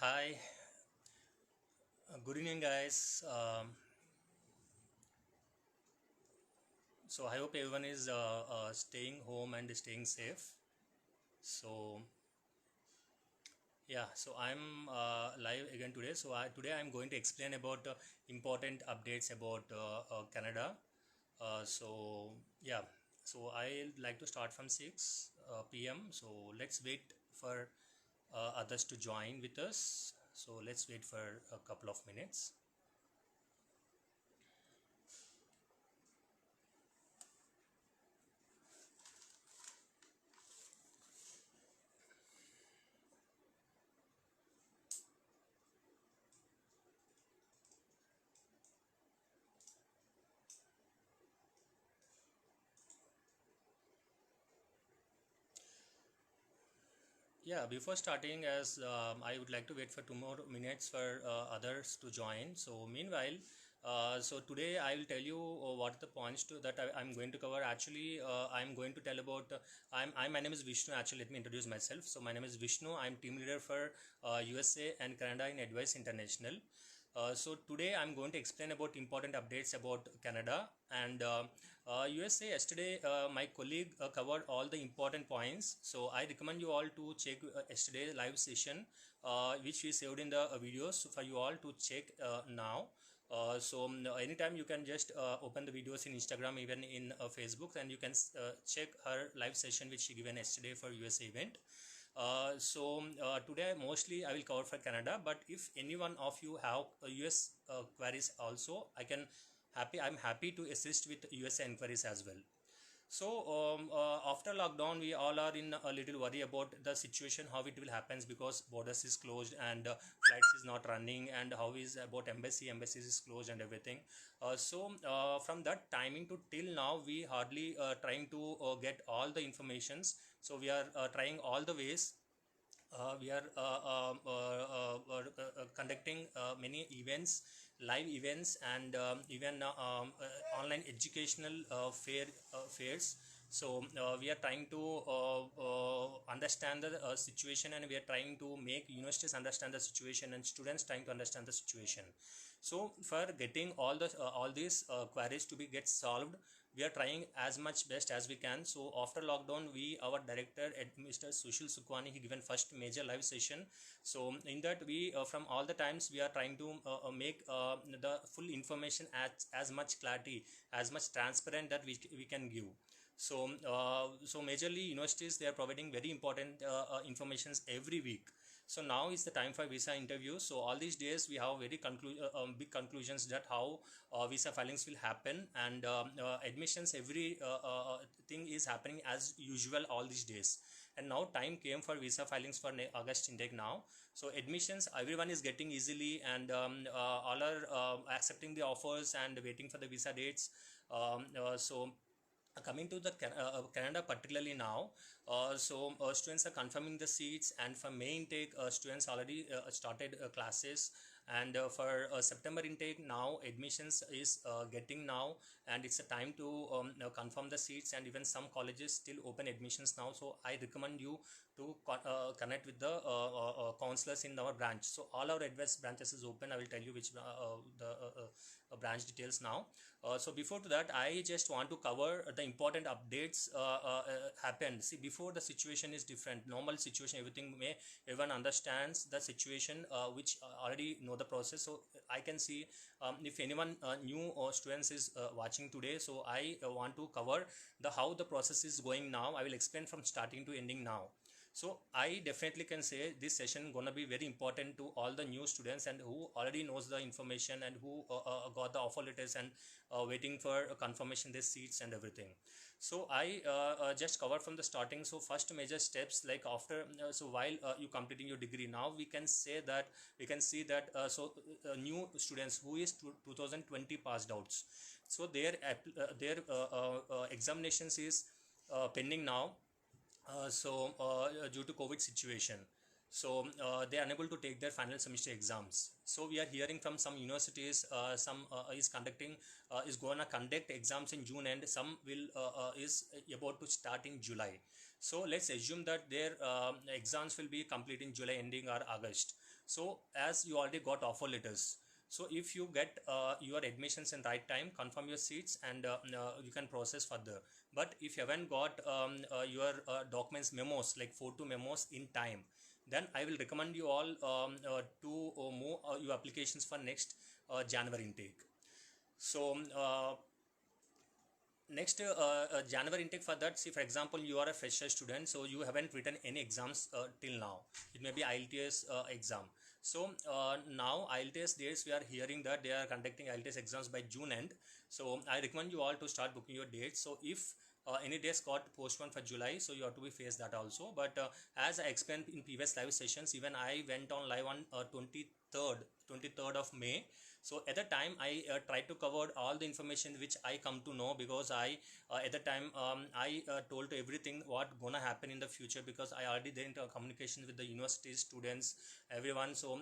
Hi, good evening, guys. So I hope everyone is staying home and staying safe. So yeah, so I'm live again today. Today I'm going to explain about important updates about Canada. Yeah, so I like to start from 6 p.m. So let's wait for others to join with us. So let's wait for a couple of minutes. Yeah, before starting, as I would like to wait for 2 more minutes for others to join. So, meanwhile, so today I will tell you what the points that I'm going to cover. Actually, I'm going to tell about. My name is Vishnu. Actually, let me introduce myself. So, my name is Vishnu. I'm team leader for USA and Canada in Advice International. So today I'm going to explain about important updates about Canada and USA. Yesterday, my colleague covered all the important points. So I recommend you all to check yesterday's live session, which we saved in the videos for you all to check now. Anytime you can just open the videos in Instagram, even in Facebook, and you can check her live session which she given yesterday for USA event. Today mostly I will cover for Canada, but if any one of you have US queries also, I'm happy to assist with US inquiries as well. After lockdown, we all are in a little worry about the situation, how it will happens because borders is closed and flights is not running, and how is about embassies is closed and everything. From that timing to till now, we hardly trying to get all the informations. So we are trying all the ways. We are conducting many events, live events, and even online educational fairs. We are trying to understand the situation, and we are trying to make universities understand the situation, and students trying to understand the situation. So for getting all these queries to be get solved, we are trying as much best as we can. So after lockdown, our director Mr. Sushil Sukwani, he given first major live session. So in that, we from all the times we are trying to make the full information as much clarity, as much transparent that we can give. So majorly universities, they are providing very important informations every week. So now is the time for visa interviews. So all these days we have very big conclusions that how visa filings will happen, and admissions, every thing is happening as usual all these days. And now time came for visa filings for August intake now. So admissions, everyone is getting easily, and all are accepting the offers and waiting for the visa dates. Coming to the Canada particularly now, students are confirming the seats, and for May intake, students already started classes, and for September intake now, admissions is getting now, and it's a time to confirm the seats, and even some colleges still open admissions now. So I recommend you to connect with the counselors in our branch. So all our advice branches is open. I will tell you which the branch details now. So before to that, I just want to cover the important updates happened. See, before, the situation is different. Normal situation, everyone understands the situation, which already know the process. So I can see, if anyone new or students is watching today, so I want to cover the how the process is going now. I will explain from starting to ending now. So I definitely can say this session gonna be very important to all the new students, and who already knows the information, and who got the offer letters, and waiting for confirmation their seats and everything. So I just covered from the starting. So first major steps, like after while you completing your degree, now we can see that new students who is 2020 passed outs, so their examinations is pending now, due to COVID situation. So they are unable to take their final semester exams. So we are hearing from some universities, some is going to conduct exams in June, and some will is about to start in July. So let's assume that their exams will be complete in July ending or August. So as you already got offer letters, so if you get your admissions in right time, confirm your seats, and you can process further. But if you haven't got your documents memos, like photo memos in time, then I will recommend you all to move your applications for next January intake. So next January intake, for that, see, for example, you are a fresher student, so you haven't written any exams till now. It may be IELTS exam. So now IELTS dates, we are hearing that they are conducting IELTS exams by June end. So I recommend you all to start booking your dates. So if any days got postponed for July, so you have to be face that also. But as I explained in previous live sessions, even I went on live on 23rd of May. So at the time I tried to cover all the information which I come to know, because I at the time I told everything what gonna happen in the future, because I already there in communication with the university students, everyone. So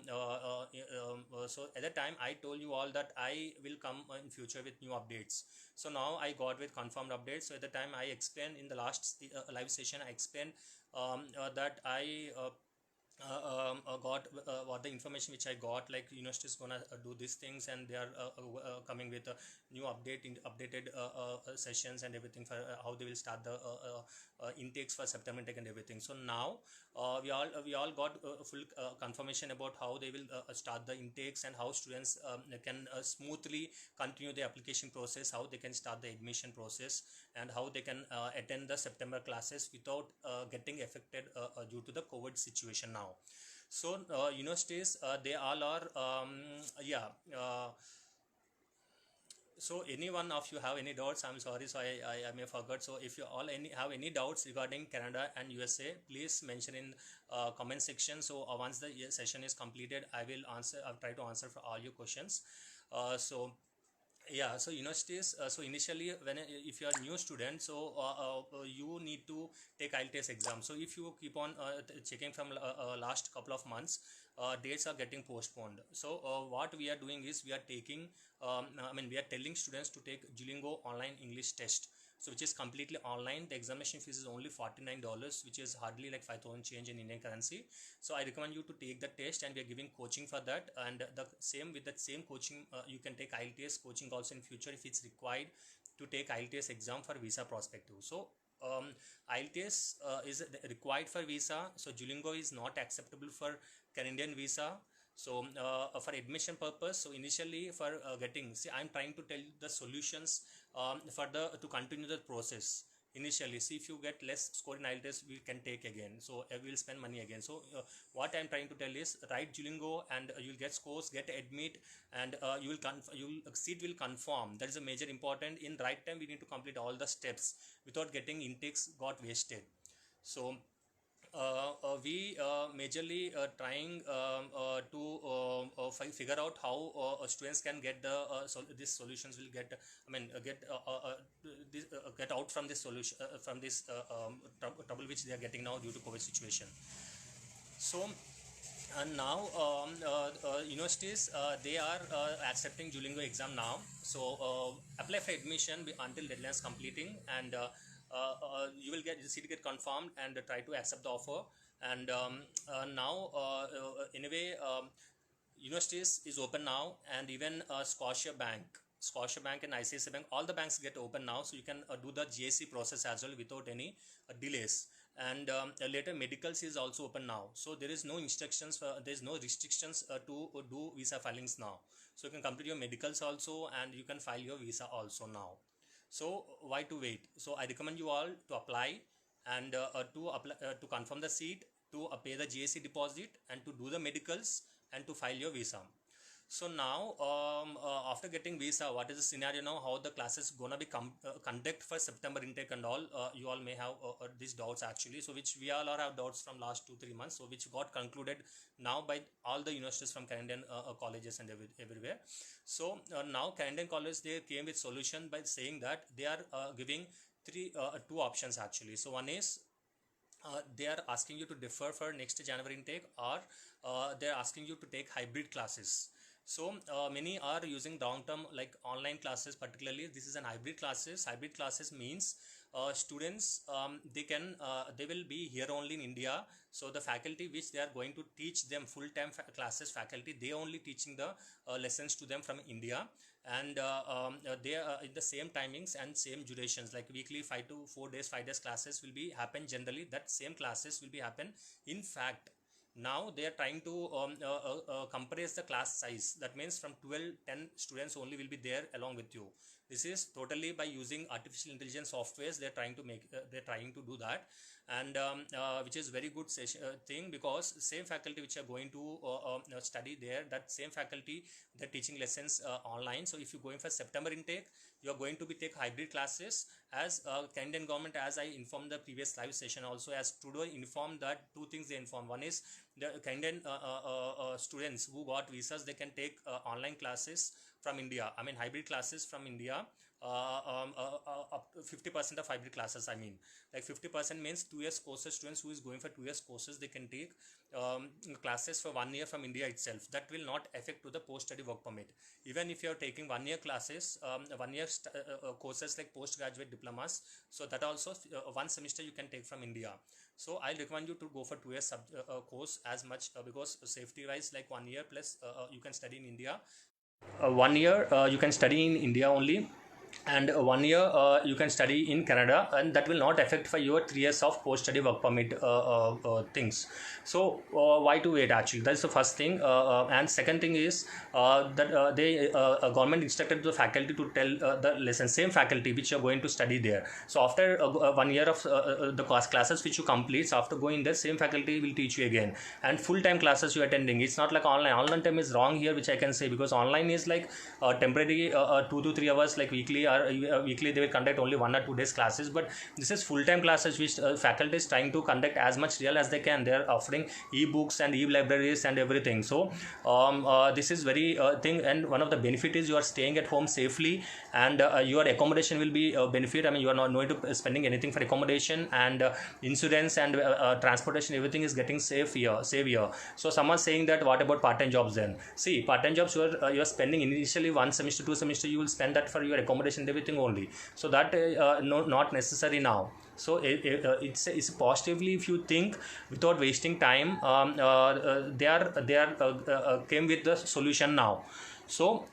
so at the time I told you all that I will come in future with new updates. So now I got with confirmed updates. So at the time I explained in the last live session, I explained that I got what the information which I got, like university is gonna do these things, and they are coming with a new updated sessions and everything for how they will start the intakes for September intake and everything. So now we all got full confirmation about how they will start the intakes, and how students can smoothly continue the application process, how they can start the admission process, and how they can attend the September classes without getting affected due to the COVID situation now. So universities, they all are yeah so any one of you have any doubts, I'm sorry, so I may forgot. So if you all have any doubts regarding Canada and USA, please mention in comment section. So once the session is completed, I'll try to answer for all your questions. So yeah, so universities, so initially when if you are new student, so you need to take IELTS exam. So if you keep on checking from last couple of months, dates are getting postponed. So what we are doing is we are taking we are telling students to take Duolingo online English test, so which is completely online. The examination fees is only $49, which is hardly like 5,000 change in Indian currency. So I recommend you to take the test, and we are giving coaching for that. And the same, with that same coaching, you can take IELTS coaching also in future if it's required to take IELTS exam for visa perspective. So IELTS is required for visa, so Duolingo is not acceptable for Canadian visa. So for admission purpose, so initially for getting, see, I'm trying to tell you the solutions for the to continue the process. Initially, see, if you get less score in IELTS, we can take again, so we will spend money again. So what I'm trying to tell is, write Duolingo, and you'll get scores, get admit, and you will seat will confirm. That is a major important. In right time we need to complete all the steps without getting intakes got wasted. So we majorly trying to figure out how students can get the these solutions will get, get out from this solution, from this trouble which they are getting now due to COVID situation. So and now universities, they are accepting Duolingo exam now. So apply for admission until deadline is completing, and you will get the seat get confirmed, and try to accept the offer. And now anyway, universities is open now, and even Scotia Bank and ICICI Bank, all the banks get open now, so you can do the GSC process as well without any delays. And later medicals is also open now, so there is no instructions there is no restrictions to do visa filings now. So you can complete your medicals also, and you can file your visa also now. So why to wait? So I recommend you all to apply, and to apply to confirm the seat, to pay the GSC deposit, and to do the medicals, and to file your visa. So now after getting visa, what is the scenario now, how the classes gonna be conduct for September intake and all? You all may have these doubts actually, so which we all have doubts from last 2-3 months, so which got concluded now by all the universities from Canadian colleges and everywhere. So now Canadian college, they came with solution by saying that they are giving two options actually. So one is they are asking you to defer for next January intake, or they are asking you to take hybrid classes. So many are using long term like online classes. Particularly this is an hybrid classes. Hybrid classes means students, they will be here only in India. So the faculty which they are going to teach them full time classes, faculty, they only teaching the lessons to them from India. And they are in the same timings and same durations, like weekly 5 to 4 days, 5 days classes will be happen. Generally that same classes will be happen. In fact, now they are trying to compress the class size. That means from 12 10 students only will be there along with you. This is totally by using artificial intelligence softwares. They're trying to make they're trying to do that. And which is very good thing, because same faculty which are going to study there, that same faculty, they're teaching lessons online. So if you're going for September intake, you are going to be take hybrid classes. As Canadian government, as I informed the previous live session also, as Trudeau informed that two things they informed. One is the Canadian students who got visas, they can take online classes from India. I mean hybrid classes from India. Up to 50% of hybrid classes. I mean, like 50% means 2 years courses. Students who is going for 2 years courses, they can take classes for 1 year from India itself. That will not affect to the post study work permit. Even if you are taking 1 year classes, 1 year courses like postgraduate diplomas, so that also one semester you can take from India. So I recommend you to go for 2 years course as much, because safety wise, like 1 year plus you can study in India. 1 year you can study in India only, and 1 year you can study in Canada, and that will not affect for your 3 years of post study work permit things. So why to wait? Actually, that's the first thing. And second thing is that they government instructed the faculty to tell the lesson, same faculty which you are going to study there. So after 1 year of the classes which you complete, so after going there, same faculty will teach you again, and full time classes you are attending. It's not like online time is wrong here, which I can say, because online is like temporary 2 to 3 hours, like weekly, or weekly they will conduct only 1 or 2 days classes. But this is full time classes which faculty is trying to conduct as much real as they can. They are offering e-books and e-libraries and everything. So this is very thing, and one of the benefit is you are staying at home safely, and your accommodation will be benefit. I mean, you are not going to spending anything for accommodation, and insurance and transportation, everything is getting safe here. So someone saying that what about part-time jobs? Then see, part-time jobs you are spending initially 1 semester, 2 semester, you will spend that for your accommodation and everything only. So that no, not necessary now. So it's positively, if you think without wasting time, they are came with the solution now. So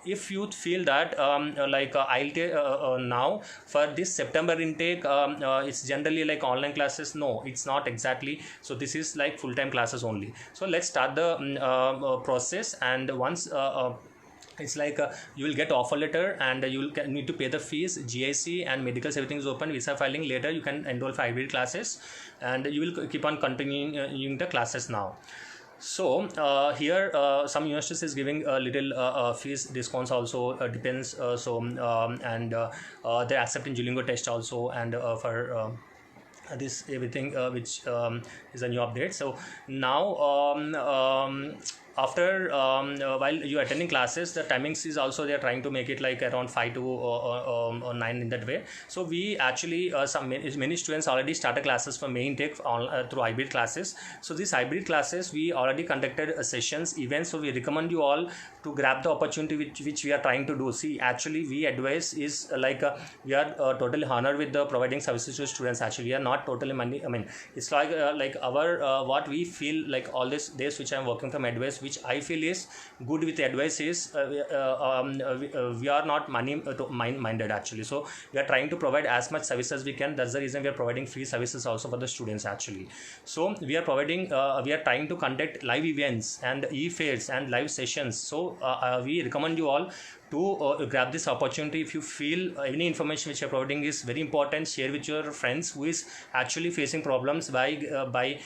if you feel that I'll take now for this September intake, it's generally like online classes. No, it's not exactly. So this is like full-time classes only. So let's start the process, and once it's like you will get offer letter, and you will need to pay the fees, GIC and medicals, everything is open, visa filing. Later you can enroll for hybrid classes, and you will keep on continuing the classes now. So here some universities is giving a little fees discounts also, depends. And they're accepting Duolingo test also, and for this everything which is a new update. So now after while you are attending classes, the timings is also they are trying to make it like around 5 to 9 in that way. So we actually many students already started classes for main intake through hybrid classes. So these hybrid classes we already conducted sessions, events. So we recommend you all to grab the opportunity which we are trying to do. See, actually we advise is we are totally honored with the providing services to students. Actually we are not totally money, I mean it's like our what we feel like all these days which I am working from advice, which I feel is good with advice is we are not money minded actually. So we are trying to provide as much services we can. That's the reason we are providing free services also for the students actually. So we are providing we are trying to conduct live events and e-fairs and live sessions. So we recommend you all to grab this opportunity. If you feel any information which you are providing is very important, share with your friends who is actually facing problems by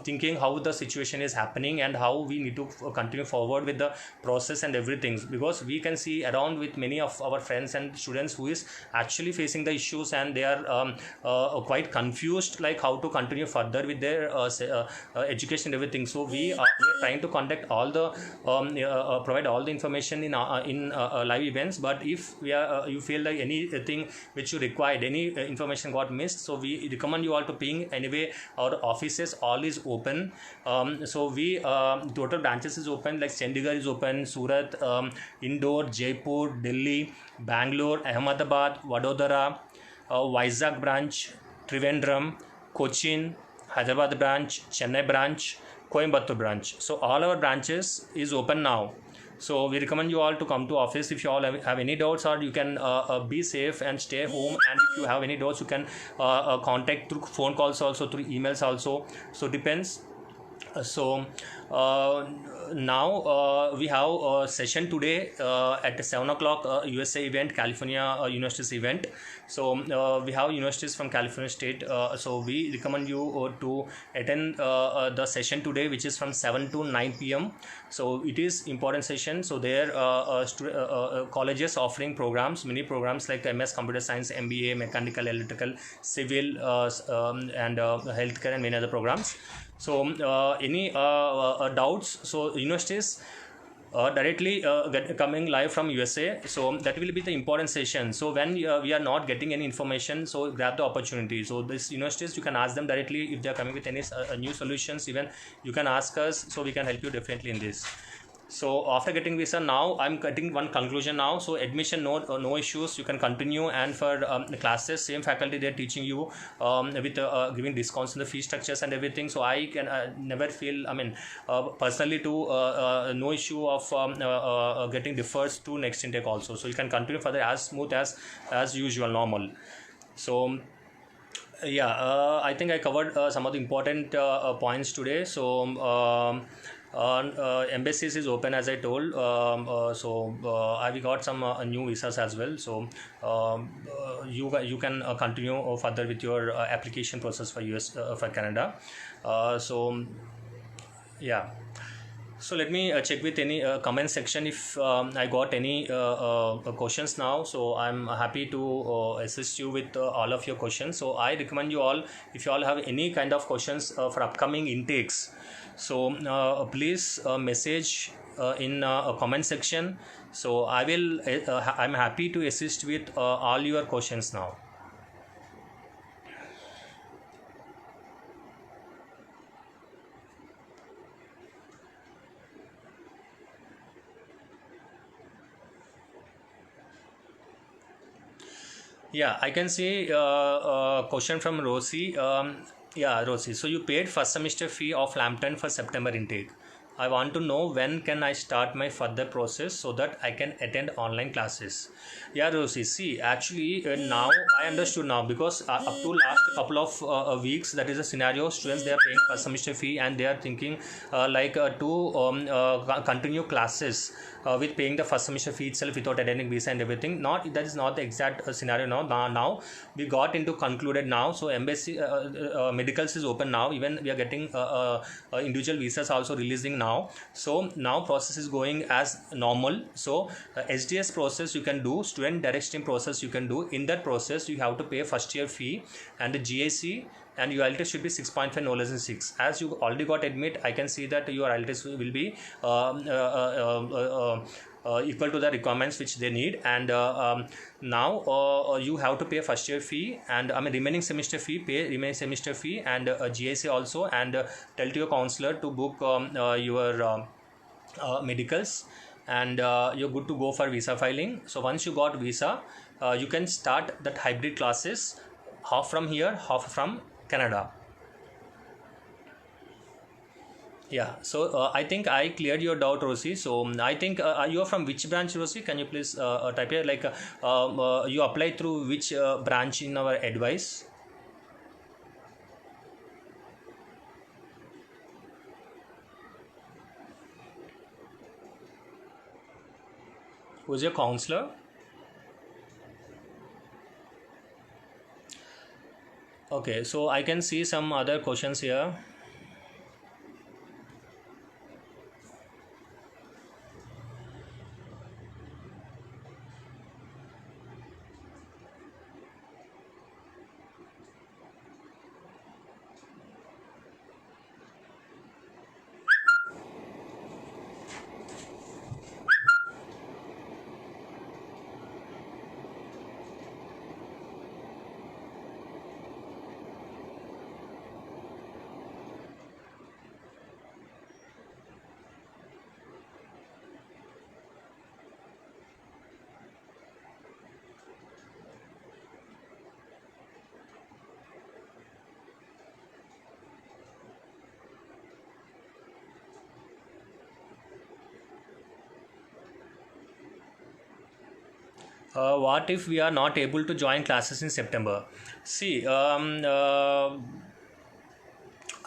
thinking how the situation is happening and how we need to continue forward with the process and everything, because we can see around with many of our friends and students who is actually facing the issues, and they are quite confused like how to continue further with their education and everything. So we are trying to conduct all the provide all the information in live events. But if we are you feel like anything which you required, any information got missed, so we recommend you all to ping. Anyway, our offices all is open. So we total branches is open, like Chandigarh is open, Surat, Indore, Jaipur, Delhi, Bangalore, Ahmedabad, Vadodara, Vizag branch, Trivandrum, Cochin, Hyderabad branch, Chennai branch, Coimbatore branch. So all our branches is open now. So we recommend you all to come to office if you all have any doubts, or you can be safe and stay home. And if you have any doubts, you can contact through phone calls also, through emails also. So depends. So now we have a session today at 7 o'clock, USA event, California universities event. So we have universities from California state, so we recommend you to attend the session today, which is from 7 to 9 p.m. So it is important session. So there colleges offering programs, many programs like MS Computer Science, MBA, Mechanical, Electrical, Civil, and Healthcare, and many other programs. So any doubts, so universities directly coming live from USA, so that will be the important session. So when we are not getting any information, so grab the opportunity. So this universities, you can ask them directly if they are coming with any new solutions. Even you can ask us, so we can help you definitely in this. So after getting visa, now I'm getting one conclusion now. So admission, no issues, you can continue. And for the classes, same faculty, they're teaching you with giving discounts in the fee structures and everything. So I can never feel, I mean, personally to no issue of getting deferred to next intake also. So you can continue further as smooth as usual, normal. So yeah, I think I covered some of the important points today. So embassies is open, as I told. So we got some new visas as well. So you can continue further with your application process for US, for Canada. So yeah. So let me check with any comment section if I got any questions now. So I'm happy to assist you with all of your questions. So I recommend you all, if you all have any kind of questions for upcoming intakes, so please message in a comment section. So I will I'm happy to assist with all your questions now. Yeah, I can see question from Rosie. Yeah, Rosie. So you paid first semester fee of Lambton for September intake. I want to know when can I start my further process so that I can attend online classes. Yeah, Rosie. See, actually, now I understood now, because up to last couple of weeks, that is a scenario. Students, they are paying first semester fee and they are thinking to continue classes with paying the first semester fee itself without attending visa and everything. Not that is not the exact scenario now. Now we got into concluded now. So embassy medicals is open now. Even we are getting individual visas also releasing now. So now process is going as normal. So SDS process you can do, student direct stream process you can do. In that process you have to pay first year fee and the GAC, and your IELTS should be 6.5, no less than 6. As you already got admit, I can see that your IELTS will be equal to the requirements which they need. And now you have to pay first year fee, and remaining semester fee, pay remaining semester fee and GAC also, and tell to your counselor to book your medicals, and you're good to go for visa filing. So once you got visa, you can start that hybrid classes, half from here, half from Canada. Yeah, so I think I cleared your doubt, Rosie. So I think you are from which branch, Rosie? Can you please type here, like you apply through which branch in our advice? Who's your counselor? Okay, so I can see some other questions here. What if we are not able to join classes in September? See,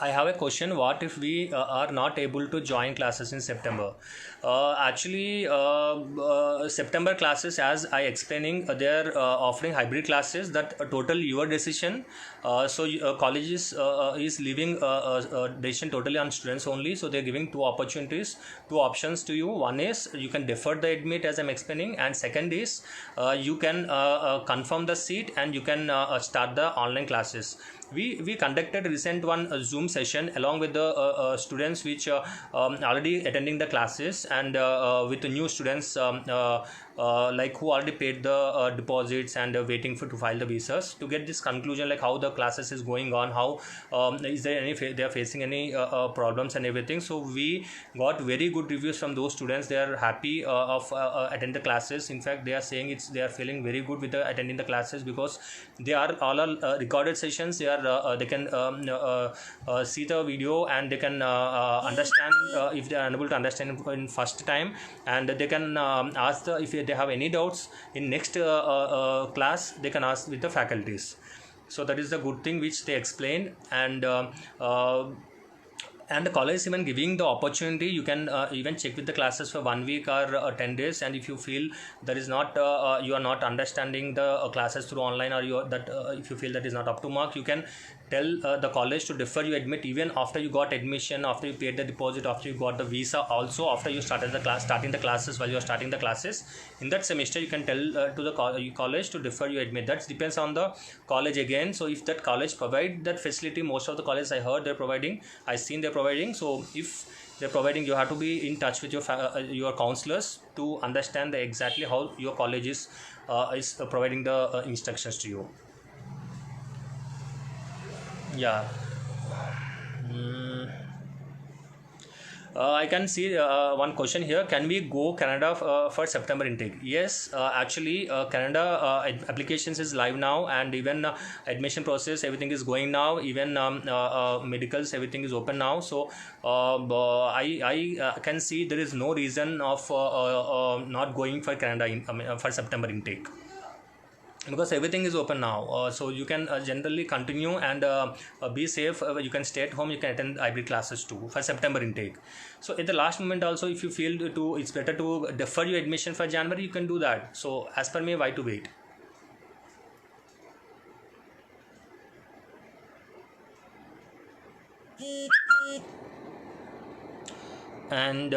I have a question. What if we are not able to join classes in September? September classes, as I explaining, they're offering hybrid classes. That total your decision. Colleges is leaving decision totally on students only. So they're giving two opportunities, two options to you. One is you can defer the admit, as I'm explaining, and second is you can confirm the seat and you can start the online classes. We conducted recent one Zoom session along with the students which already attending the classes, and with the new students like who already paid the deposits and waiting for to file the visas, to get this conclusion like how the classes is going on, how is there any they are facing any problems and everything. So we got very good reviews from those students. They are happy of attend the classes. In fact, they are saying they are feeling very good with attending the classes, because they are all recorded sessions. They can see the video and they can understand if they are unable to understand in first time, and they can ask if they have any doubts in next class, they can ask with the faculties. So that is the good thing which they explained. And the college is even giving the opportunity. You can even check with the classes for 1 week or 10 days, and if you feel there is not you are not understanding the classes through online, or if you feel that is not up to mark, you can tell the college to defer you admit even after you got admission, after you paid the deposit, after you got the visa, also after you starting the classes. While you are starting the classes in that semester, you can tell to the college to defer you admit. That depends on the college again. So if that college provide that facility, most of the colleges I heard they're providing, I seen they're providing. So if they're providing, you have to be in touch with your counselors to understand exactly how your college is providing the instructions to you. Yeah. I can see one question here. Can we go Canada for September intake? Yes, actually Canada applications is live now, and even admission process, everything is going now. Even medicals, everything is open now. So I can see there is no reason of not going for Canada for September intake, because everything is open now. So you can generally continue and be safe. You can stay at home, you can attend hybrid classes too for September intake. So at the last moment also, if you feel it's better to defer your admission for January, you can do that. So as per me, why to wait? And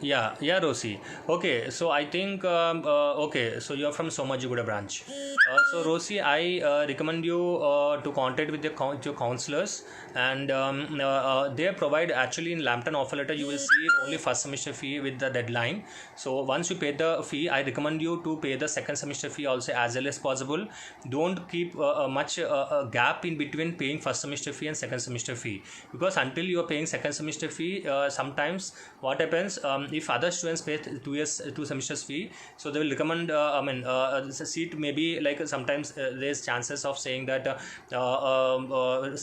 yeah, Rosie. Okay, so I think okay, so you're from Somajiguda branch. So Rosie, I recommend you to contact with your counselors, and they provide, actually in Lambton offer letter you will see only first semester fee with the deadline. So once you pay the fee, I recommend you to pay the second semester fee also as early as possible. Don't keep much gap in between paying first semester fee and second semester fee, because until you are paying second semester fee, sometimes what happens, if other students pay 2 semesters fee, so they will recommend the seat maybe like sometimes there's chances of saying that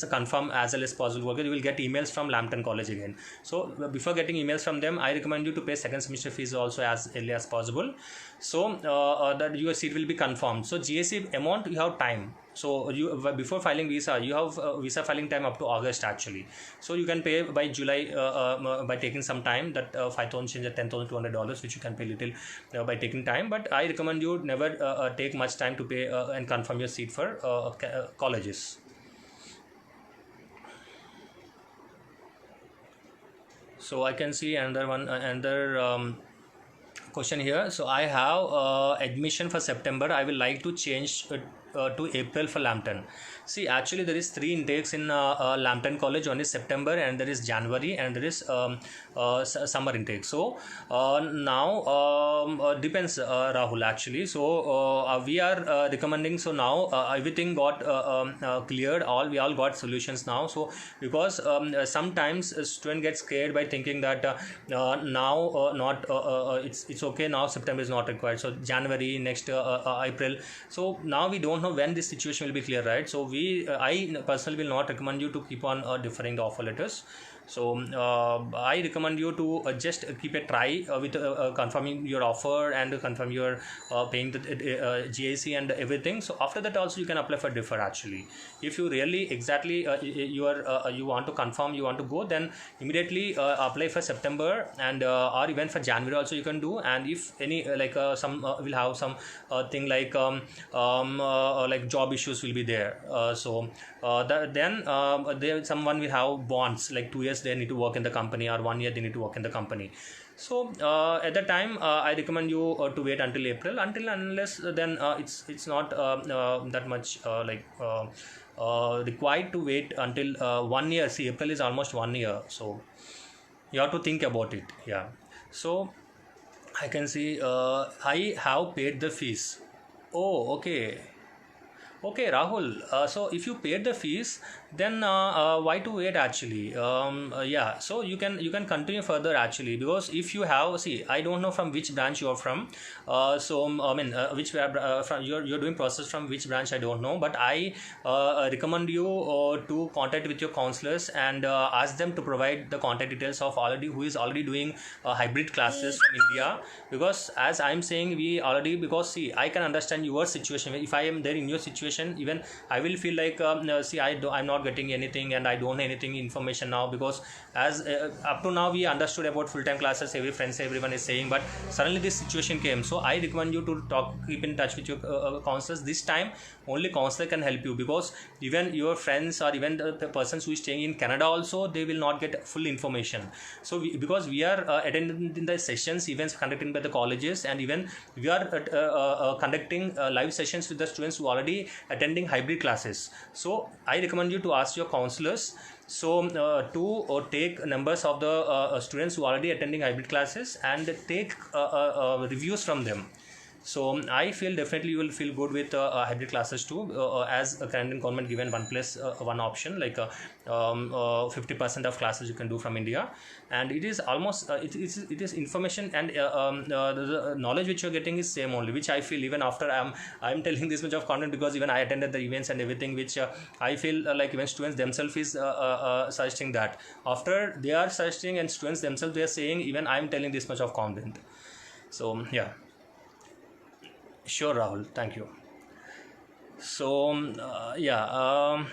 confirm as early as possible, because you will get emails from Lambton College again. So before getting emails from them, I recommend you to pay second semester fees also as early as possible, so that your seat will be confirmed. So GSE amount, you have time. So you before filing visa, you have visa filing time up to August actually. So you can pay by July by taking some time, that 5,000 $10,200, which you can pay little by taking time. But I recommend you never take much time to pay and confirm your seat for colleges. So I can see another question here. So I have admission for September. I will like to change to April for Lambton. See, actually there is 3 intakes in Lambton College. One is September, and there is January, and there is summer intake. So now depends, Rahul, actually. So we are recommending. So now everything got cleared. We all got solutions now. So because sometimes a student gets scared by thinking that now not it's okay, now September is not required, so January, next April. So now we don't know when this situation will be clear, right? So I personally will not recommend you to keep on deferring the offer letters. So I recommend you to just keep a try with confirming your offer and confirm your paying the GIC and everything. So after that also you can apply for defer actually. If you really exactly you want to confirm, you want to go, then immediately apply for September, and or even for January also you can do. And if any some will have some thing like job issues will be there, then there someone will have bonds like 2 years they need to work in the company, or 1 year they need to work in the company. So at that time I recommend you to wait until April, until unless then it's not that much required to wait until 1 year. See, April is almost 1 year, so you have to think about it. Yeah. So I can see I have paid the fees. Oh, okay. Okay, Rahul. So if you paid the fees, then why to wait actually? Yeah. So you can continue further actually, because if you have, see, I don't know from which branch you are from. I mean which from you're doing process from which branch, I don't know, but I recommend you to contact with your counselors and ask them to provide the contact details of already who is already doing hybrid classes from India. Because as I'm saying, we already, because see, I can understand your situation. If I am there in your situation, even I will feel like see, I'm not getting anything and I don't know anything information now, because as up to now we understood about full-time classes, everyone is saying, but suddenly this situation came. So I recommend you to keep in touch with your counselors. This time only counselor can help you, because even your friends or even the persons who is staying in Canada also, they will not get full information. So because we are attending the sessions, events conducted by the colleges, and even we are conducting live sessions with the students who already attending hybrid classes. So I recommend you to ask your counselors so to take numbers of the students who are already attending hybrid classes and take reviews from them. So I feel definitely you will feel good with hybrid classes too, as Canadian government given 1+1 option, like 50% of classes you can do from India, and it is almost it is information and the knowledge which you are getting is same only, which I feel even after I'm telling this much of content, because even I attended the events and everything, which I feel like even students themselves is suggesting that after they are suggesting, and students themselves they are saying, even I'm telling this much of content. So yeah. Sure, Rahul. Thank you. So, yeah.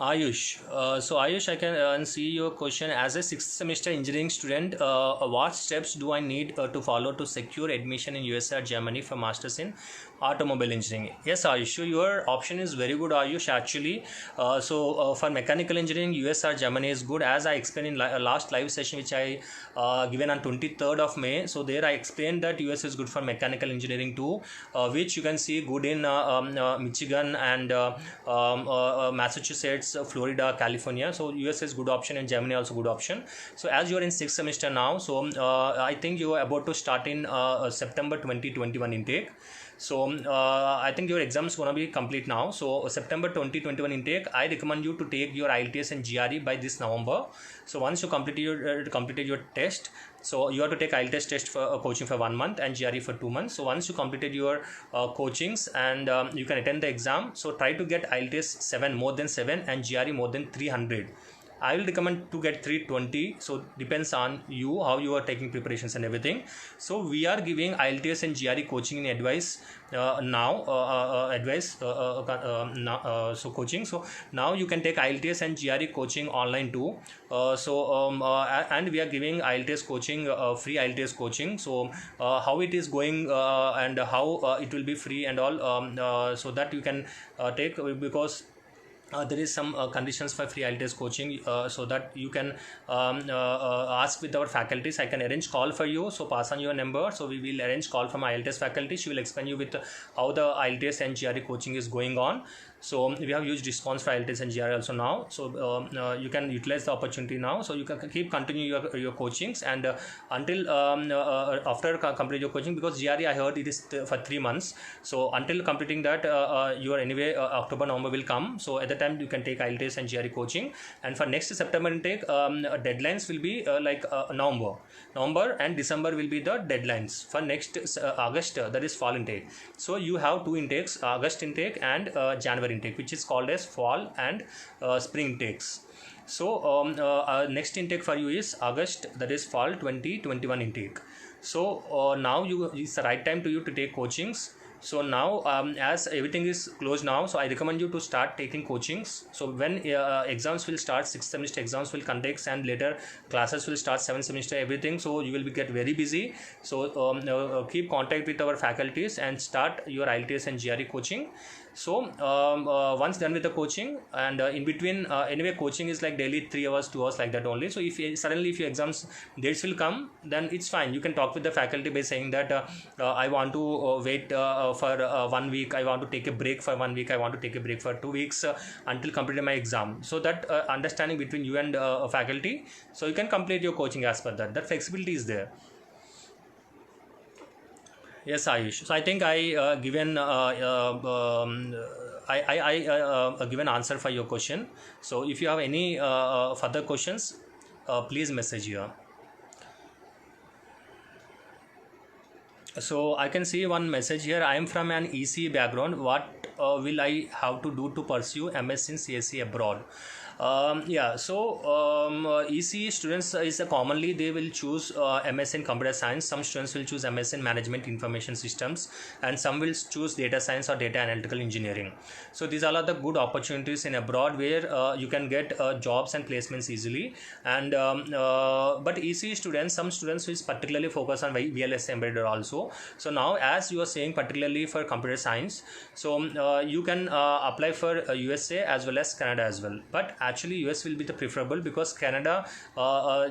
Ayush. So, Ayush, I can see your question. As a sixth semester engineering student, what steps do I need to follow to secure admission in USA or Germany for masters in automobile engineering? Yes, Ayush, your option is very good, Ayush, actually. For mechanical engineering, US or Germany is good, as I explained in last live session which I given on 23rd of May. So there I explained that US is good for mechanical engineering too, which you can see good in Michigan and Massachusetts, Florida, California. So US is good option, and Germany also good option. So as you are in 6th semester now, so I think you are about to start in September 2021 intake. So I think your exams gonna be complete now. So September 2021 intake, I recommend you to take your IELTS and GRE by this November. So once you completed your test, so you have to take IELTS test for coaching for 1 month and GRE for 2 months. So once you completed your coachings, and you can attend the exam. So try to get IELTS 7 more than 7 and GRE more than 300. I will recommend to get 320. So depends on you how you are taking preparations and everything. So we are giving IELTS and GRE coaching in advice now. So coaching. So now you can take IELTS and GRE coaching online too. And we are giving IELTS coaching, free IELTS coaching. So how it is going and how it will be free and all, so that you can take, because there is some conditions for free IELTS coaching, so that you can ask with our faculties. I can arrange call for you, so pass on your number. So we will arrange call from IELTS faculty. She will explain you with how the IELTS and GRE coaching is going on. So we have huge discounts for IELTS and GRE also now. So you can utilize the opportunity now. So you can continue your coachings, and until after completing your coaching, because GRE I heard it is for 3 months. So until completing that, your anyway October November will come. So at the time you can take IELTS and GRE coaching. And for next September intake, deadlines will be November and December will be the deadlines. For next August, that is fall intake. So you have 2 intakes, August intake and January intake, which is called as fall and spring intakes. So next intake for you is August, that is fall 2021 intake. So now it's the right time to you to take coachings. So now as everything is closed now, so I recommend you to start taking coachings. So when exams will start, 6th semester exams will conduct, and later classes will start, 7th semester, everything. So you will get very busy. So keep contact with our faculties and start your IELTS and GRE coaching. So once done with the coaching, and in between, anyway coaching is like daily 3 hours 2 hours like that only. So if suddenly if your exams dates will come, then it's fine, you can talk with the faculty by saying that I want to wait for 1 week, I want to take a break for 1 week, I want to take a break for 2 weeks until completing my exam. So that understanding between you and faculty, so you can complete your coaching as per that flexibility is there. Yes, Ayush. So I think I given given answer for your question. So if you have any further questions, please message here. So I can see one message here. I am from an EC background. What will I have to do to pursue MS in CSE abroad? Yeah, so EC students is commonly they will choose MS in computer science. Some students will choose MS in management information systems, and some will choose data science or data analytical engineering. So these all are the good opportunities in abroad where you can get jobs and placements easily. And but EC students, some students will particularly focus on VLSI embedded also. So now as you are saying particularly for computer science, so you can apply for USA as well as Canada as well. But actually US will be the preferable, because Canada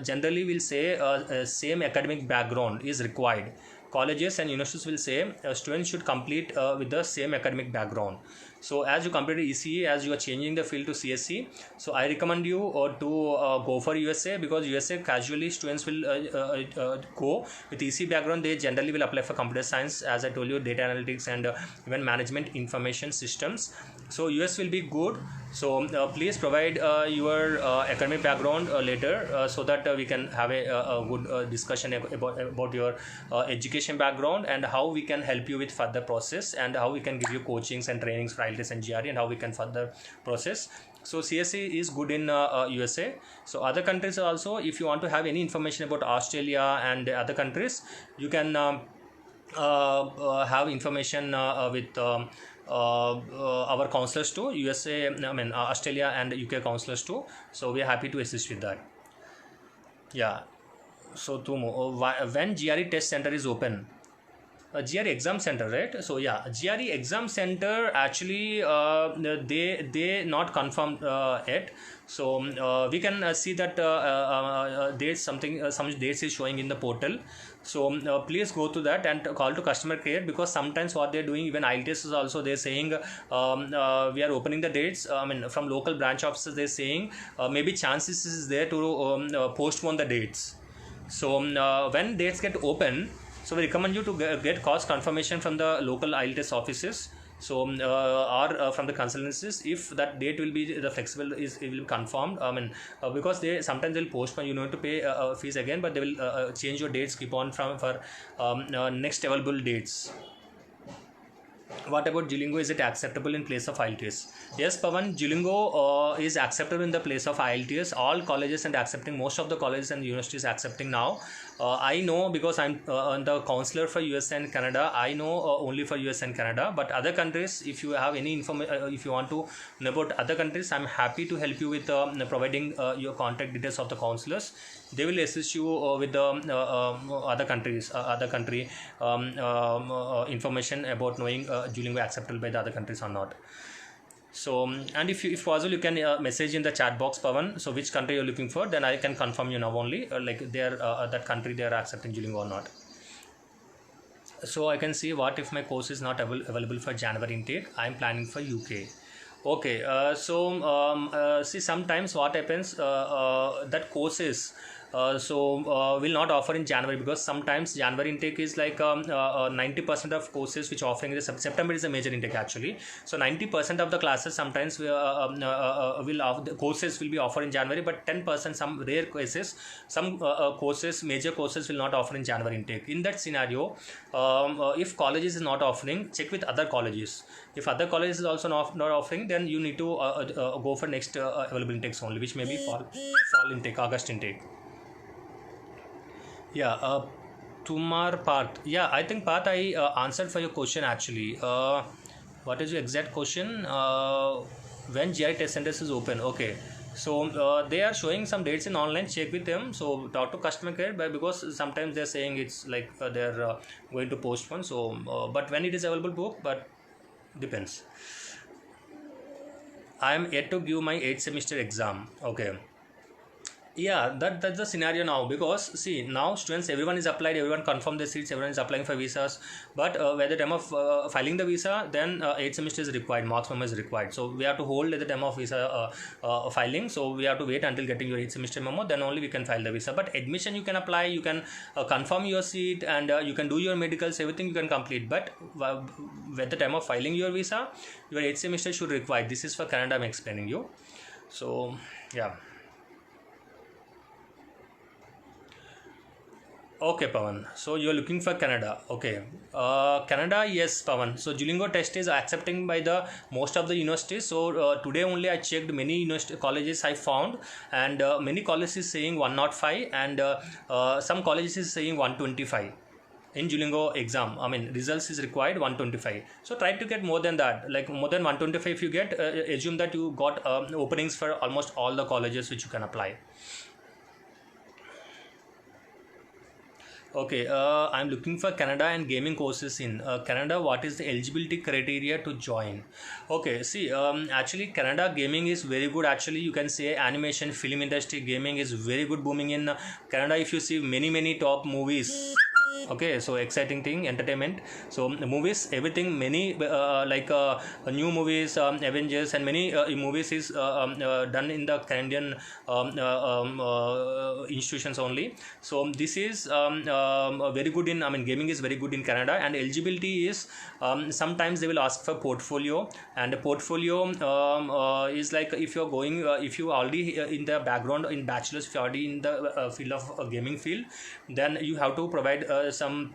generally will say same academic background is required. Colleges and universities will say students should complete with the same academic background. So as you completed ECE, as you are changing the field to CSE, so I recommend you to go for USA, because USA casually students will go with ECE background. They generally will apply for computer science, as I told you, data analytics and even management information systems. So US will be good. So please provide your academic background later, so that we can have a good discussion about your education background, and how we can help you with further process, and how we can give you coachings and trainings for IELTS and GRE, and how we can further process. So CSE is good in USA. So other countries also, if you want to have any information about Australia and other countries, you can have information with our counselors too, USA, I mean Australia and UK counselors too. So we are happy to assist with that. Yeah. So two more. When GRE test center is open? GRE exam center, right? So yeah, GRE exam center actually they not confirmed yet. So we can see that dates, something some dates is showing in the portal. So please go to that and call to customer care, because sometimes what they're doing, even IELTS is also they're saying we are opening the dates. I mean from local branch offices they're saying maybe chances is there to postpone the dates. So when dates get open, so we recommend you to get cost confirmation from the local IELTS offices. So or from the consultancies, if that date will be the flexible is, it will be confirmed. I mean because they sometimes they'll postpone, you need to pay fees again, but they will change your dates, keep on from for next available dates. What about Duolingo? Is it acceptable in place of IELTS? Yes, Pavan, Duolingo is acceptable in the place of IELTS. All colleges and accepting, most of the colleges and universities accepting now. I know, because I'm the counselor for US and Canada. I know only for US and Canada, but other countries, if you have any information, if you want to know about other countries, I'm happy to help you with providing your contact details of the counselors. They will assist you with the other countries, other country information about knowing Duolingo acceptable by the other countries or not. So and if possible, you can message in the chat box, Pavan. So which country you're looking for, then I can confirm you now only, like they are that country they are accepting Duolingo or not. So I can see, what if my course is not available for January intake? I'm planning for UK. Okay, so see, sometimes what happens, that courses will not offer in January, because sometimes January intake is like 90% of courses which offering is September is a major intake actually. So 90% of the classes sometimes the courses will be offered in January, but 10%, some rare cases, some courses, major courses will not offer in January intake. In that scenario, if colleges is not offering, check with other colleges. If other colleges is also not offering, then you need to go for next available intakes only, which may be fall intake, August intake. Yeah, Tumar Parth. Yeah, I think Parth, I answered for your question actually. What is your exact question? When GI test centers is open? Okay. So they are showing some dates in online. Check with them. So talk to customer care, because sometimes they're saying it's like they're going to postpone. So, but when it is available, book. But depends. I am yet to give my 8th semester exam. Okay. Yeah, that's the scenario now, because see, now students, everyone is applied, everyone confirmed their seats, everyone is applying for visas, but at the time of filing the visa, then 8th semester is required, marks memo is required, so we have to hold at the time of visa filing, so we have to wait until getting your 8th semester memo, then only we can file the visa. But admission you can apply, you can confirm your seat, and you can do your medicals, everything you can complete, but at the time of filing your visa, your 8th semester should require. This is for Canada I'm explaining you. So yeah. Okay, Pawan. So you are looking for Canada. Okay. Canada, yes, Pawan. So Duolingo test is accepting by the most of the universities. So today only I checked many university colleges I found, and many colleges is saying 105, and some colleges is saying 125 in Duolingo exam. I mean, results is required 125. So try to get more than that, like more than 125. If you get, assume that you got openings for almost all the colleges which you can apply. Okay, I'm looking for Canada and gaming courses in Canada. What is the eligibility criteria to join? Okay, see, actually Canada gaming is very good. Actually, you can say animation, film industry, gaming is very good booming in Canada. If you see many top movies. Okay, so exciting thing, entertainment. So movies, everything, many new movies, Avengers, and many movies is done in the Canadian institutions only. So this is very good in, I mean, gaming is very good in Canada. And eligibility is sometimes they will ask for portfolio, and a portfolio is like if you're going, if you already in the background in bachelor's, if you're already in the field of gaming field, then you have to provide some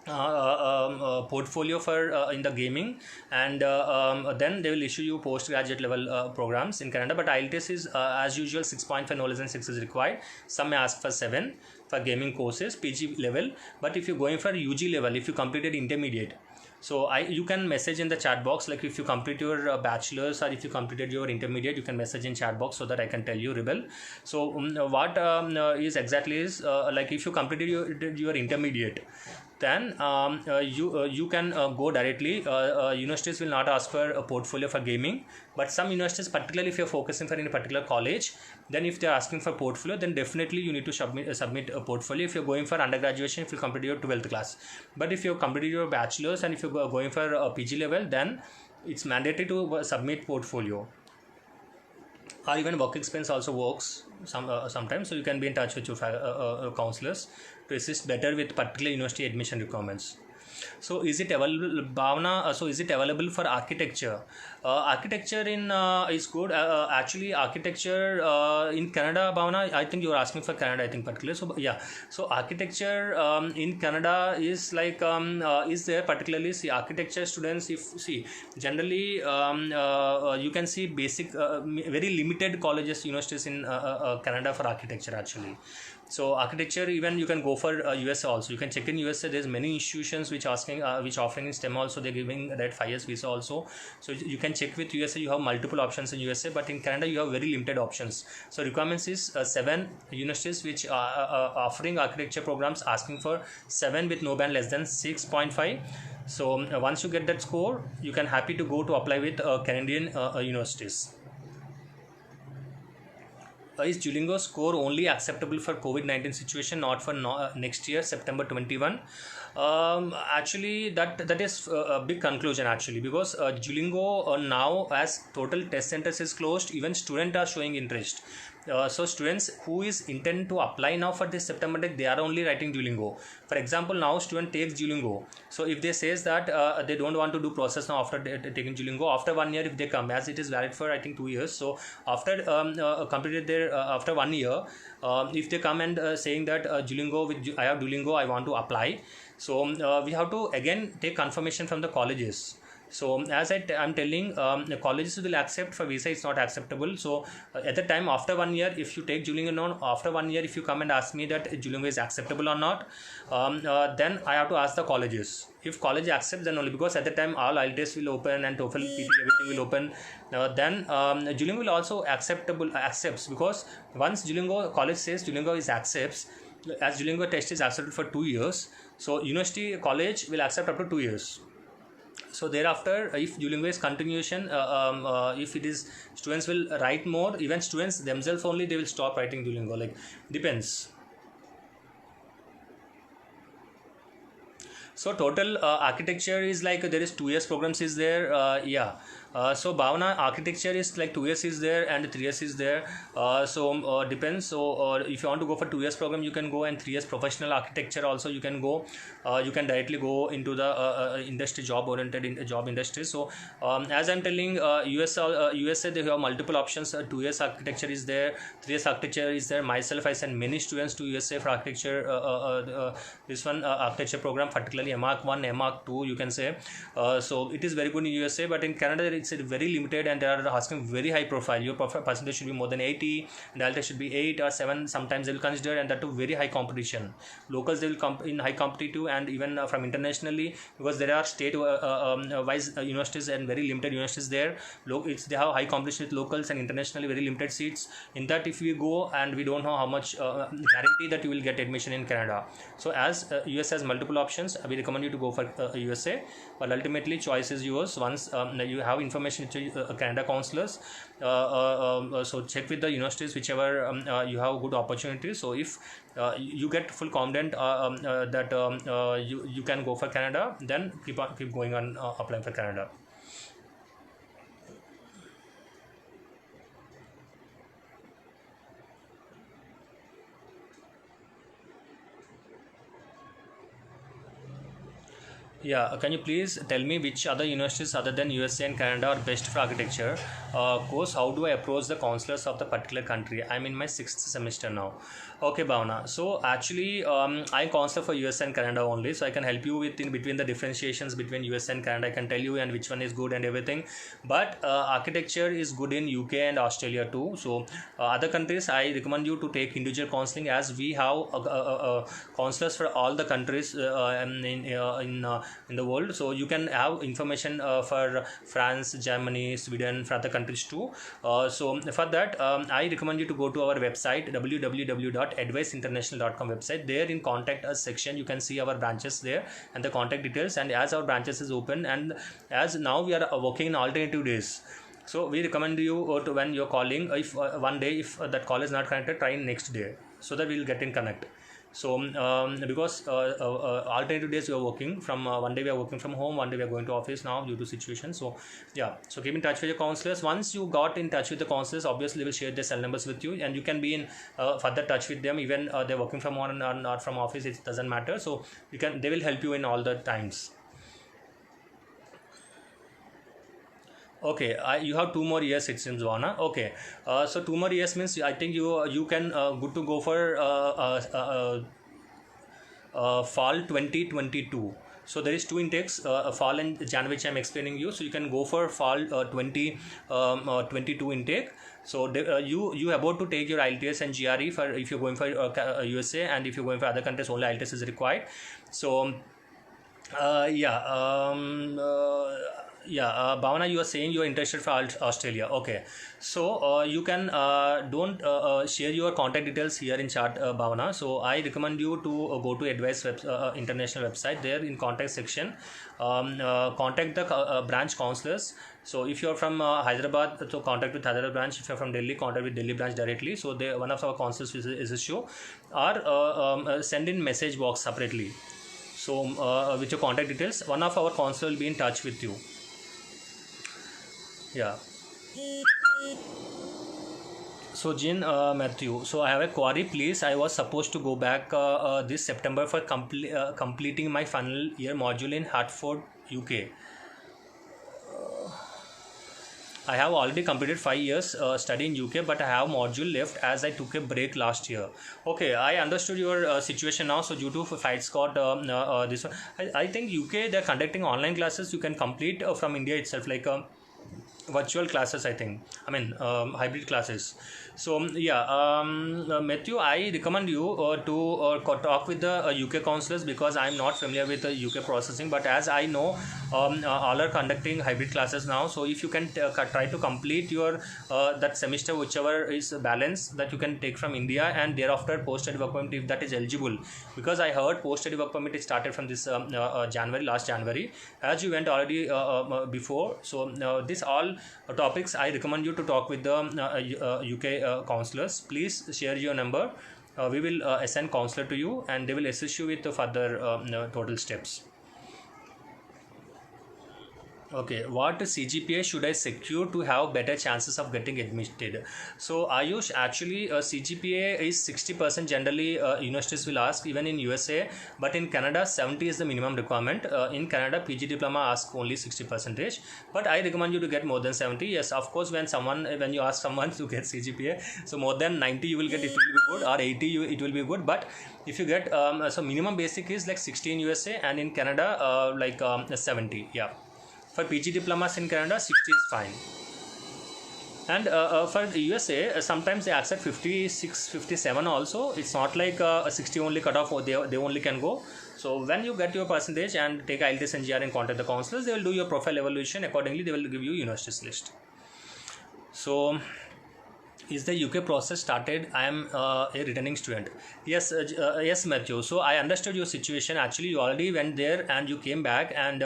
portfolio for in the gaming, and then they will issue you postgraduate level programs in Canada. But IELTS is as usual 6.5, no less than 6 is required. Some may ask for 7 for gaming courses, PG level. But if you're going for UG level, if you completed intermediate, so you can message in the chat box, like if you complete your bachelor's or if you completed your intermediate, you can message in chat box so that I can tell you, Rebel. So what is exactly is like if you completed your intermediate, then you can go directly. Universities will not ask for a portfolio for gaming, but some universities, particularly if you're focusing for in a particular college, then if they're asking for portfolio, then definitely you need to submit a portfolio. If you're going for undergraduation, if you complete your 12th class, but if you've completed your bachelor's and if you're going for a PG level, then it's mandatory to submit portfolio, or even work experience also works sometimes. So you can be in touch with your counselors to assist better with particular university admission requirements. So is it available, Bhavna? So is it available for architecture? Architecture in is good. Actually, architecture in Canada, Bhavna, I think you are asking for Canada, I think particularly. So yeah, so architecture in Canada is like is there particularly. See, architecture students, if see generally you can see basic very limited colleges, universities in Canada for architecture actually. So architecture, even you can go for USA also. You can check in USA. There's many institutions which asking which offering in STEM also. They're giving that 5 years visa also. So you can check with USA. You have multiple options in USA, but in Canada you have very limited options. So requirements is 7 universities which are offering architecture programs, asking for 7 with no band less than 6.5. So once you get that score, you can happy to go to apply with Canadian universities. Is Duolingo score only acceptable for COVID-19 situation, not for next year, September 21? Actually, that is a big conclusion actually, because Duolingo now as total test centers is closed, even students are showing interest. So students who is intend to apply now for this September intake, they are only writing Duolingo. For example, now student takes Duolingo. So if they says that they don't want to do process now after taking Duolingo, after 1 year if they come, as it is valid for I think 2 years. So after completed their after 1 year, if they come and saying that Duolingo, I have Duolingo, I want to apply. So we have to again take confirmation from the colleges. So as I'm telling, the colleges will accept, for visa it's not acceptable. So at the time after 1 year, if you take Duolingo now, after 1 year if you come and ask me that Duolingo is acceptable or not, then I have to ask the colleges. If college accepts, then only, because at the time all IELTS will open and TOEFL, PT, everything will open. Then Duolingo will also accepts, because once Duolingo college says Duolingo is accepts, as Duolingo test is accepted for 2 years, so university college will accept up to 2 years. So thereafter, if Duolingo is continuation, if it is students will write more, even students themselves only they will stop writing Duolingo, like depends. So total architecture is like there is 2 years programs is there. So Bhavana architecture is like 2 years is there and 3 years is there. So depends. So if you want to go for 2 years program, you can go, and 3 years professional architecture also you can go. You can directly go into the industry, job oriented in job industry. So as I'm telling, USA they have multiple options. 2 years architecture is there, 3 years architecture is there. Myself, I send many students to USA for architecture. This one architecture program, particularly MArch 1, MArch 2, you can say. So it is very good in USA, but in Canada it's very limited, and they are asking very high profile. Your percentage should be more than 80, and IELTS should be 8 or 7. Sometimes they will consider, and that too very high competition. Locals they will come in high competitive, and even from internationally, because there are state wise universities and very limited universities there. They have high competition with locals, and internationally very limited seats. In that, if we go and we don't know how much guarantee that you will get admission in Canada. So as US has multiple options, we recommend you to go for USA, but ultimately choice is yours. Once you have information to Canada counselors, so check with the universities whichever you have good opportunities. So if you get full confident that you can go for Canada, then keep going on applying for Canada. Yeah, can you please tell me which other universities other than USA and Canada are best for architecture course? How do I approach the counselors of the particular country? I'm in my 6th semester now. Okay, Bhavana. So actually, I counselor for US and Canada only, so I can help you with in between the differentiations between US and Canada. I can tell you and which one is good and everything. But architecture is good in UK and Australia too. So other countries, I recommend you to take individual counseling, as we have counselors for all the countries in the world. So you can have information for France, Germany, Sweden, for other countries too. So for that, I recommend you to go to our website, www.adviceinternational.com website. There in contact us section, you can see our branches there and the contact details. And as our branches is open, and as now we are working in alternative days, so we recommend you to, when you're calling, if one day if that call is not connected, try next day, so that we will get in connect. So because alternative days we are working from, one day we are working from home, one day we are going to office now due to situation. So yeah, so keep in touch with your counselors. Once you got in touch with the counselors, obviously they will share their cell numbers with you, and you can be in further touch with them, even they're working from home or not from office, it doesn't matter. So they will help you in all the times. Okay, you have 2 more years it seems, Vana. Okay, so 2 more years means I think you can good to go for fall 2022. So there is 2 intakes, fall and Jan, which I'm explaining you. So you can go for fall 2022 intake. So you about to take your IELTS and GRE for if you're going for USA, and if you're going for other countries only IELTS is required. So Bhavana, you are saying you are interested for Australia. Okay, so you can don't share your contact details here in chat, Bhavana. So I recommend you to go to Advice International website. There in contact section, contact the branch counselors. So if you are from Hyderabad, so contact with Hyderabad branch. If you are from Delhi, contact with Delhi branch directly. So one of our counselors is a show, or send in message box separately. So with your contact details, one of our counselors will be in touch with you. Yeah. So Jin, Matthew, so I have a query please. I was supposed to go back this September for completing my final year module in Hartford, UK. I have already completed 5 years study in UK, but I have module left as I took a break last year. Okay, I understood your situation now. So due to flights got this one, I think UK they're conducting online classes. You can complete from India itself, like virtual classes. I mean hybrid classes. So yeah, Matthew, I recommend you to talk with the UK counselors, because I am not familiar with the UK processing, but as I know all are conducting hybrid classes now. So if you can try to complete your that semester, whichever is balance, that you can take from India, and thereafter post study work permit if that is eligible, because I heard post study work permit is started from this last January, as you went already before. So this all topics I recommend you to talk with the UK counselors. Please share your number. We will assign counselor to you, and they will assist you with the further total steps. Okay, what CGPA should I secure to have better chances of getting admitted? So Ayush, actually CGPA is 60% generally, universities will ask, even in USA, but in Canada 70 is the minimum requirement. In Canada PG diploma ask only 60%, but I recommend you to get more than 70. Yes, of course, when you ask someone to get CGPA, so more than 90 you will get, it will be good, or 80 it will be good. But if you get so minimum basic is like 60 in USA, and in Canada 70. Yeah, for PG diplomas in Canada 60 is fine. And for the USA sometimes they accept 56 57 also. It's not like a 60 only cut off, or they only can go. So when you get your percentage and take IELTS and GR and contact the counselors, they will do your profile evaluation. Accordingly they will give you universities list. So is the UK process started? I am a returning student. Yes, yes, Matthew. So I understood your situation. Actually, you already went there and you came back, and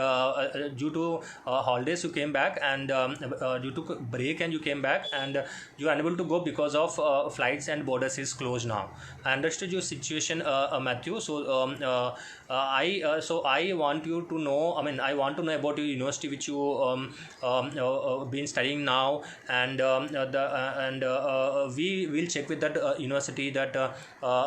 due to holidays you came back, and due to break and you came back, and you are unable to go because of flights and borders is closed now. I understood your situation, Matthew. So I want you to know. I mean, I want to know about your university which you been studying now, and we will check with that university, that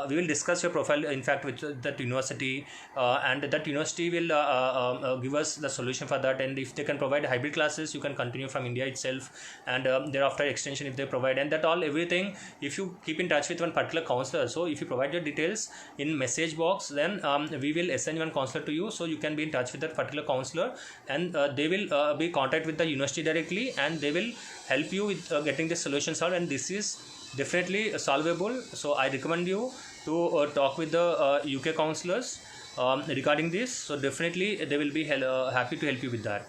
we will discuss your profile in fact with that university, and that university will give us the solution for that. And if they can provide hybrid classes, you can continue from India itself, and thereafter extension if they provide, and that all everything, if you keep in touch with one particular counselor. So if you provide your details in message box, then we will assign one counselor to you, so you can be in touch with that particular counselor, and they will be contact with the university directly, and they will help you with getting the solution solved, and this is definitely solvable. So I recommend you to talk with the UK counselors regarding this. So definitely they will be happy to help you with that.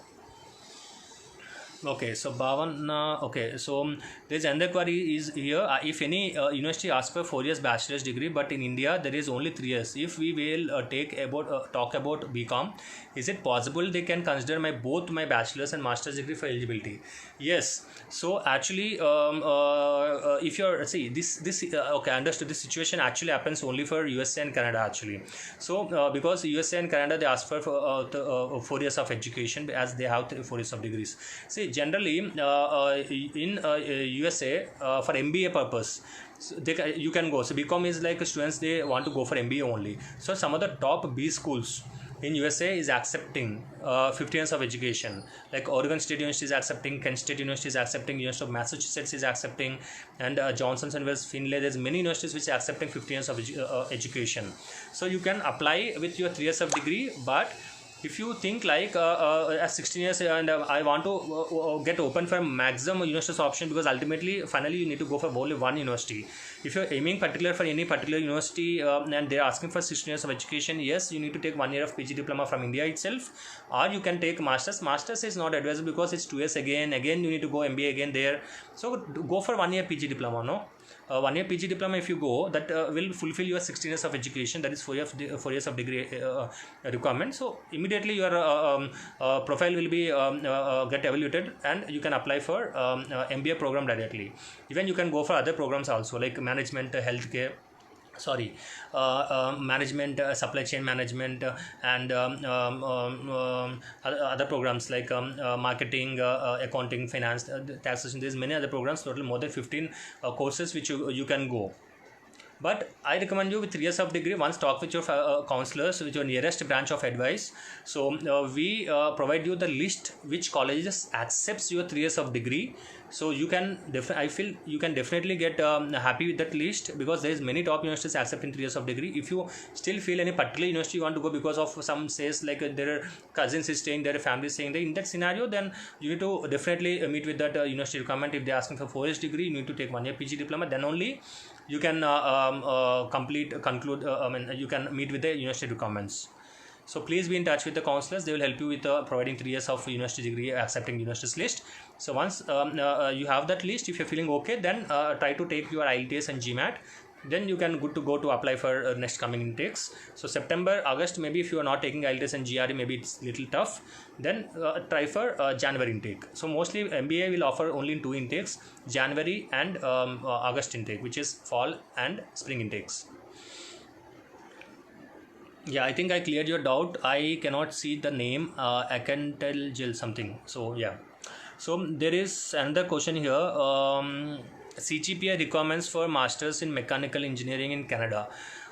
Okay, so Bhavan, okay, so there's another query is here. If any university asks for 4 years bachelor's degree, but in India there is only 3 years. If we will talk about BCom, is it possible they can consider both my bachelor's and master's degree for eligibility? Yes. So actually, if you're okay, I understood. This situation actually happens only for USA and Canada actually. So because USA and Canada they ask for 4 years of education, as they have 4 years of degrees. See, generally in USA for MBA purpose, so you can go. So BCom is like students, they want to go for MBA only. So some of the top B schools in USA is accepting 15 years of education, like Oregon State University is accepting, Kent State University is accepting, University of Massachusetts is accepting, and Johnson & Wales, Finlay. There's many universities which are accepting 15 years of education. So you can apply with your 3 years of degree, but if you think like at 16 years and I want to get open for maximum universities option, because ultimately finally you need to go for only one university. If you're aiming particular for any particular university and they're asking for 16 years of education, yes, you need to take 1 year of PG diploma from India itself, or you can take masters is not advisable because it's 2 years again you need to go MBA again there. So go for 1 year PG diploma. 1 year PG diploma, if you go, that will fulfill your 16 years of education, that is 4 years of degree requirement. So immediately your profile will be get evaluated, and you can apply for MBA program directly. Even you can go for other programs also, like management, healthcare, sorry, management, supply chain management, and other programs like marketing, accounting, finance, taxation. There's many other programs, total more than 15 courses which you can go. But I recommend you with 3 years of degree, once talk with your counselors, with your nearest branch of advice. So we provide you the list which colleges accepts your 3 years of degree. So you can I feel you can definitely get happy with that list, because there is many top universities accepting 3 years of degree. If you still feel any particular university you want to go because of some says like their cousins is staying there, family is staying there, in that scenario, then you need to definitely meet with that university requirement. If they're asking for 4 years degree, you need to take 1 year PG diploma, then only you can conclude, you can meet with the university requirements. So please be in touch with the counselors. They will help you with providing 3 years of university degree, accepting universities list. So once you have that list, if you're feeling okay, then try to take your IELTS and GMAT. Then you can good to go to apply for next coming intakes. So September, August, maybe if you are not taking IELTS and GRE, maybe it's little tough, then try for January intake. So mostly MBA will offer only in 2 intakes, January and August intake, which is fall and spring intakes. Yeah, I think I cleared your doubt. I cannot see the name, Acantel Gel something. So yeah. So there is another question here. CGPA requirements for masters in mechanical engineering in Canada.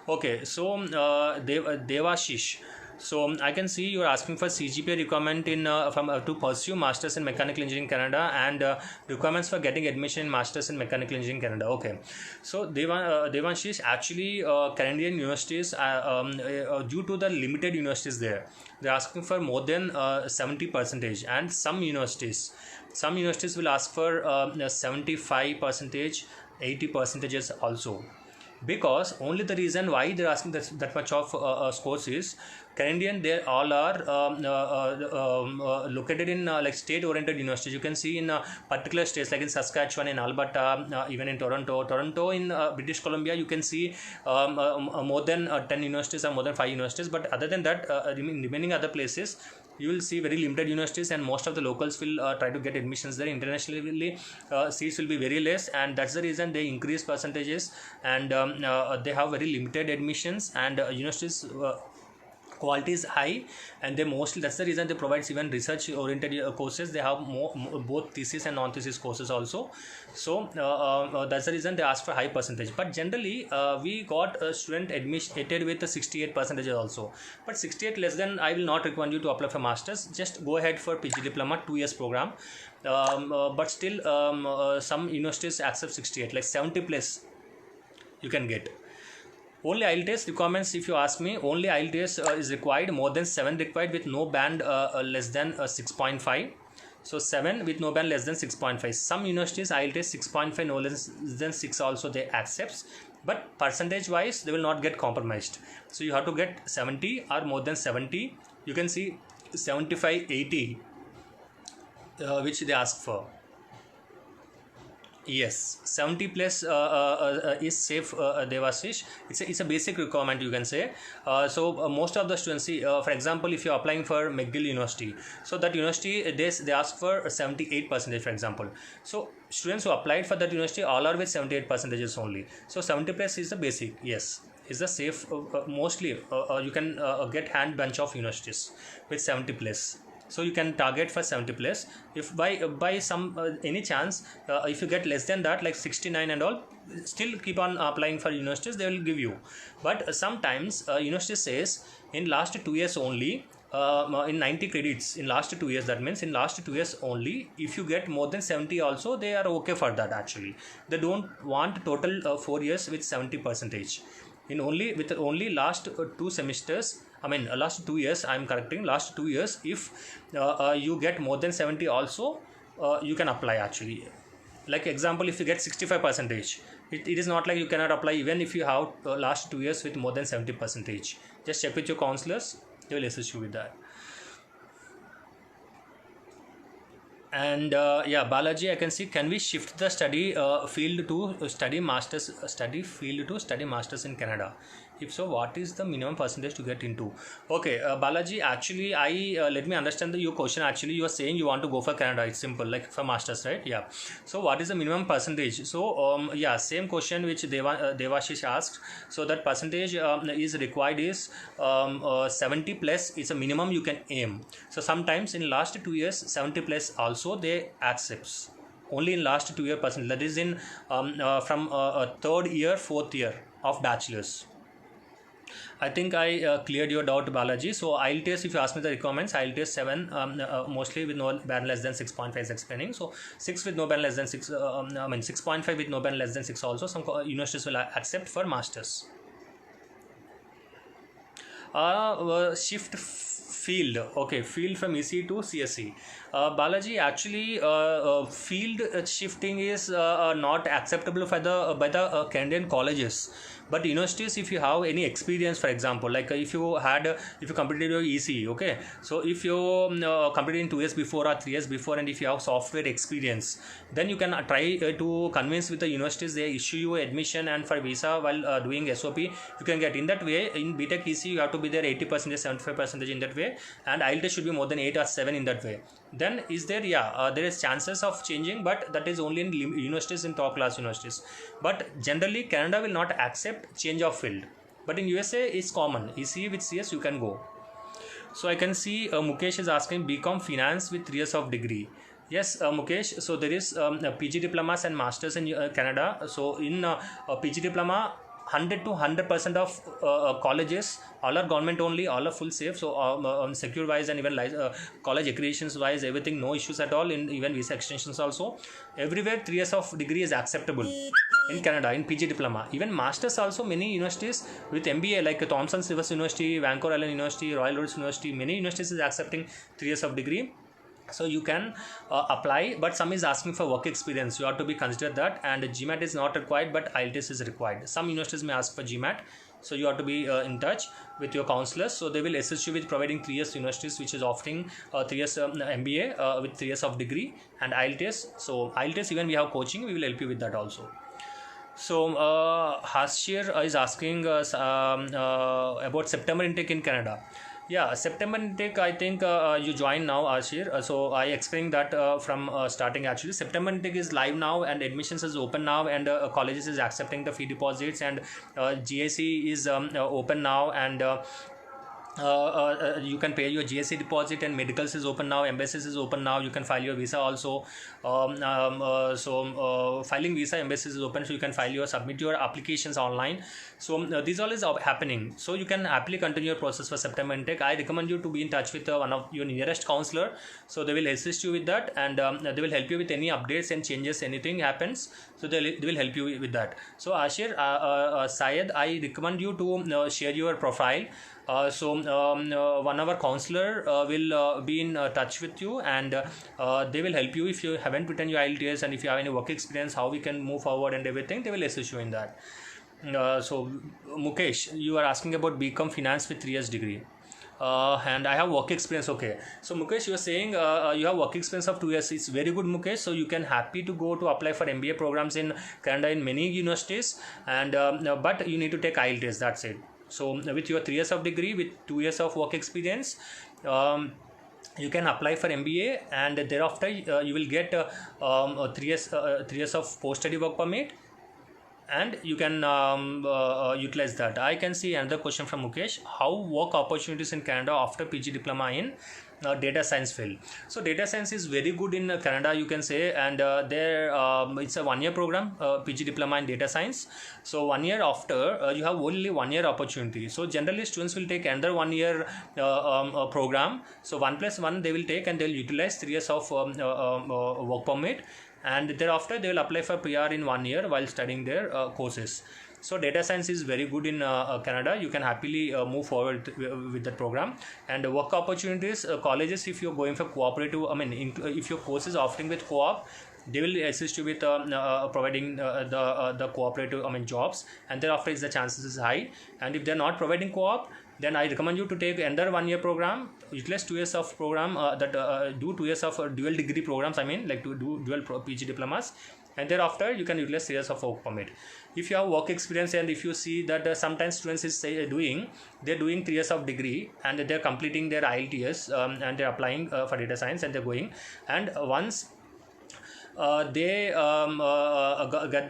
Okay, so Devashish. So I can see you are asking for CGPA requirement in to pursue masters in mechanical engineering Canada, and requirements for getting admission in masters in mechanical engineering Canada. Okay, so Devanshish, actually Canadian universities, due to the limited universities there, they're asking for more than 70%, and some universities will ask for 75%, 80% also. Because only the reason why they're asking that much of scores is Canadian, they all are located in like state-oriented universities. You can see in particular states like in Saskatchewan, in Alberta, even in Toronto in British Columbia, you can see more than 10 universities or more than 5 universities. But other than that, remaining other places, you will see very limited universities, and most of the locals will try to get admissions there. Internationally, seats will be very less, and that's the reason they increase percentages, and they have very limited admissions, and universities quality is high, and they mostly, that's the reason they provide even research oriented courses. They have both thesis and non-thesis courses also. So that's the reason they ask for high percentage. But generally we got a student admitted with a 68% also. But 68 less than, I will not recommend you to apply for masters. Just go ahead for PG diploma 2 years program. But still some universities accept 68, like 70 plus you can get. Only IELTS requirements, if you ask me, only IELTS is required, more than 7 required with no band less than 6.5. So 7 with no band less than 6.5. Some universities IELTS 6.5 no less than 6 also they accepts, but percentage wise they will not get compromised. So you have to get 70 or more than 70. You can see 75, 80 which they ask for. Yes, 70 plus is safe, Devashish. It's a basic requirement, you can say. So most of the students, see, for example, if you're applying for McGill University, so that university, they ask for 78%, for example. So students who applied for that university all are with 78% only. So 70 plus is the basic, yes. Is the safe, mostly you can get hand bunch of universities with 70 plus. So you can target for 70 plus. If by some any chance if you get less than that, like 69 and all, still keep on applying for universities, they will give you. But sometimes university says in last 2 years only, in 90 credits in last 2 years, that means in last 2 years only, if you get more than 70 also, they are okay for that. Actually they don't want total 4 years with 70%. In only last 2 semesters, I mean last 2 years, I am correcting, last 2 years, if you get more than 70 also, you can apply actually. Like example, if you get 65%, it is not like you cannot apply even if you have last 2 years with more than 70%. Just check with your counselors, they will assist you with that. And yeah, Balaji, I can see, can we shift the study field to study masters in Canada? If so, what is the minimum percentage to get into? Okay, Balaji, actually, let me understand your question. Actually, you are saying you want to go for Canada. It's simple, like for masters, right? Yeah. So, what is the minimum percentage? So, yeah, same question which Devashish asked. So, that percentage is required is 70 plus. It's a minimum you can aim. So, sometimes in last 2 years, 70 plus also they accepts. Only in last 2 year percent. That is in from third year, fourth year of bachelor's. I think I cleared your doubt, Balaji. So I'll test, if you ask me the requirements, I'll test 7, mostly with no band less than 6.5 is explaining. So 6 with no band less than 6, 6.5 with no band less than 6 also. Some universities will accept for masters. Shift field. Okay, field from EC to CSE. Balaji, actually, field shifting is not acceptable by the Canadian colleges. But universities, if you have any experience, for example, like if you completed your EC, okay, so if you completed in 2 years before or 3 years before, and if you have software experience, then you can try to convince with the universities, they issue you admission and for visa while doing SOP, you can get. In that way, in BTech EC, you have to be there 80%, 75% in that way, and IELTS should be more than 8 or 7 in that way. Then is there, there is chances of changing, but that is only in universities, in top class universities. But generally Canada will not accept change of field, but in USA it's common. ECE with CS you can go. So I can see Mukesh is asking BCom finance with 3 years of degree. Yes, Mukesh, so there is PG diplomas and masters in Canada. So in PG diploma, 100 to 100% of colleges, all are government only, all are full safe. So secure wise and even college accreditations wise, everything, no issues at all. In even visa extensions also, everywhere 3 years of degree is acceptable in Canada in PG diploma. Even masters also, many universities with MBA like Thompson Rivers University, Vancouver Island University, Royal Roads University, many universities is accepting 3 years of degree. So you can apply, but some is asking for work experience. You have to be considered that, and GMAT is not required, but IELTS is required. Some universities may ask for GMAT, so you have to be in touch with your counselors. So they will assist you with providing 3 years universities which is offering 3 years MBA with 3 years of degree and IELTS. So IELTS, even we have coaching, we will help you with that also. So Hashir is asking about September intake in Canada. Yeah, September intake, I think you join now, Ashir. So I explained that from starting. Actually, September intake is live now, and admissions is open now, and colleges is accepting the fee deposits, and GIC is open now, and you can pay your GSC deposit, and medicals is open now, embassies is open now, you can file your visa also. Filing visa, embassies is open, so you can submit your applications online. So these all is happening, so you can happily continue your process for September intake. I recommend you to be in touch with one of your nearest counselor, so they will assist you with that, and they will help you with any updates and changes, anything happens, so they will help you with that. So Ashir, Syed, I recommend you to share your profile. One of our counselor will be in touch with you, and they will help you if you haven't written your IELTS, and if you have any work experience, how we can move forward and everything, they will assist you in that. So Mukesh, you are asking about BCom finance with 3 years degree. And I have work experience. Okay, so Mukesh, you are saying you have work experience of 2 years. It's very good, Mukesh. So you can happy to go to apply for MBA programs in Canada in many universities, and but you need to take IELTS, that's it. So with your 3 years of degree with 2 years of work experience, you can apply for MBA, and thereafter you will get 3 years of post-study work permit, and you can utilize that. I can see another question from Mukesh: how work opportunities in Canada after PG diploma in data science field? So data science is very good in Canada, you can say, and there it's a 1-year program, PG diploma in data science. So 1 year after, you have only 1 year opportunity. So generally students will take another 1 year program. So 1+1 they will take, and they will utilize 3 years of work permit, and thereafter they will apply for PR in 1 year while studying their courses. So data science is very good in Canada. You can happily move forward with that program. And work opportunities, colleges, if you're going for cooperative, if your course is offering with co-op, they will assist you with providing the cooperative jobs, and thereafter the chances is high. And if they're not providing co-op, then I recommend you to take another 1 year program, utilize 2 years of program, do 2 years of dual degree programs, like to do dual PG diplomas, and thereafter you can utilize 3 years of work permit. If you have work experience and if you see that sometimes students is they're doing 3 years of degree and they're completing their IELTS, and they're applying for data science and they're going, and once they get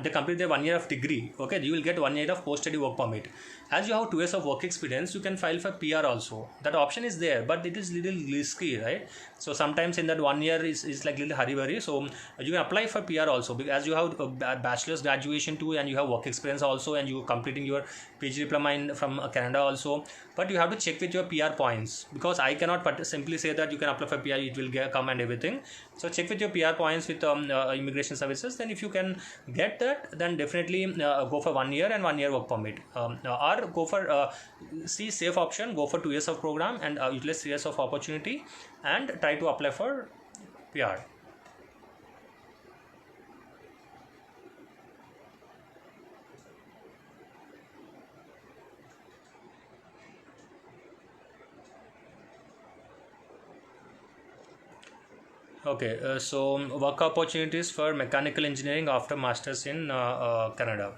they complete their 1 year of degree, okay, you will get 1 year of post study work permit. As you have 2 years of work experience, you can file for PR also. That option is there, but it is little risky, right? So sometimes in that 1 year is like little hurry. So you can apply for PR also, because as you have a bachelor's graduation too, and you have work experience also, and you are completing your PG diploma from Canada also. But you have to check with your PR points, because I cannot simply say that you can apply for PR, it will come and everything. So check with your PR points with immigration services. Then if you can get that, then definitely go for 1 year and 1 year work permit, or go for safe option, go for 2 years of program and utilize 3 years of opportunity and try to apply for PR. Okay, so work opportunities for mechanical engineering after masters in Canada.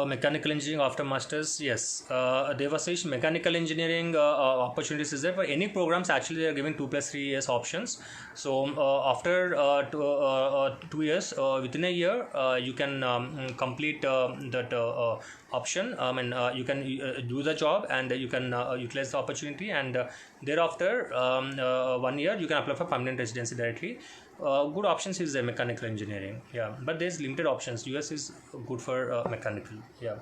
Mechanical engineering after masters, yes. Devasish, mechanical engineering opportunities is there for any programs. Actually, they are giving 2 + 3 years options. So after 2 years, within a year, you can complete that option. You can do the job and you can utilize the opportunity, and thereafter 1 year you can apply for permanent residency directly. Good options is mechanical engineering, yeah, but there's limited options. US is good for mechanical, yeah.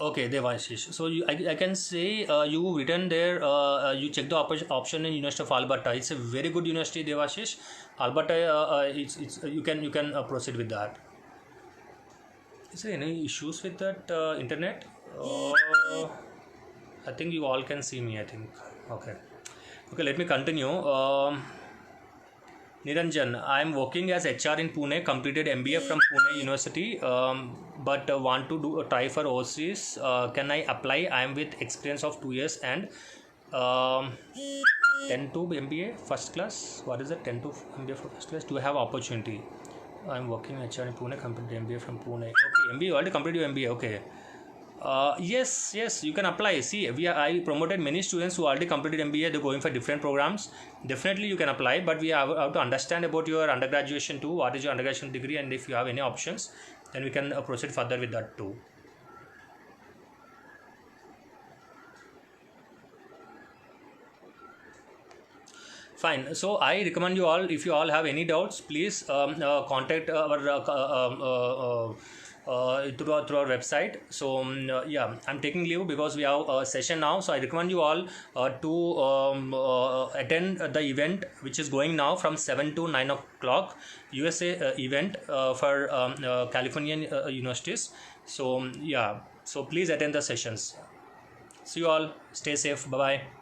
Okay, Devashish. So I can say you written there. You check the option in University of Alberta. It's a very good university, Devashish. Alberta. It's you can proceed with that. Is there any issues with that internet? I think you all can see me. I think. Okay. Let me continue. Niranjan, I am working as HR in Pune. Completed MBA from Pune University, but want to try for overseas. Can I apply? I am with experience of 2 years and 10 to MBA first class. What is it? 10 to MBA for first class. Do I have opportunity? I am working HR in Pune. Completed MBA from Pune. Okay, MBA already completed your MBA. Okay. Yes, you can apply. See, I promoted many students who already completed MBA. They're going for different programs. Definitely you can apply, but we have to understand about your undergraduation too. What is your undergraduate degree, and if you have any options, then we can proceed further with that too. Fine. So I recommend you all, if you all have any doubts, please contact our through our website. So yeah, I'm taking leave because we have a session now. So I recommend you all to attend the event which is going now from 7 to 9 o'clock, USA event for Californian universities. So yeah, so please attend the sessions. See you all. Stay safe. Bye bye.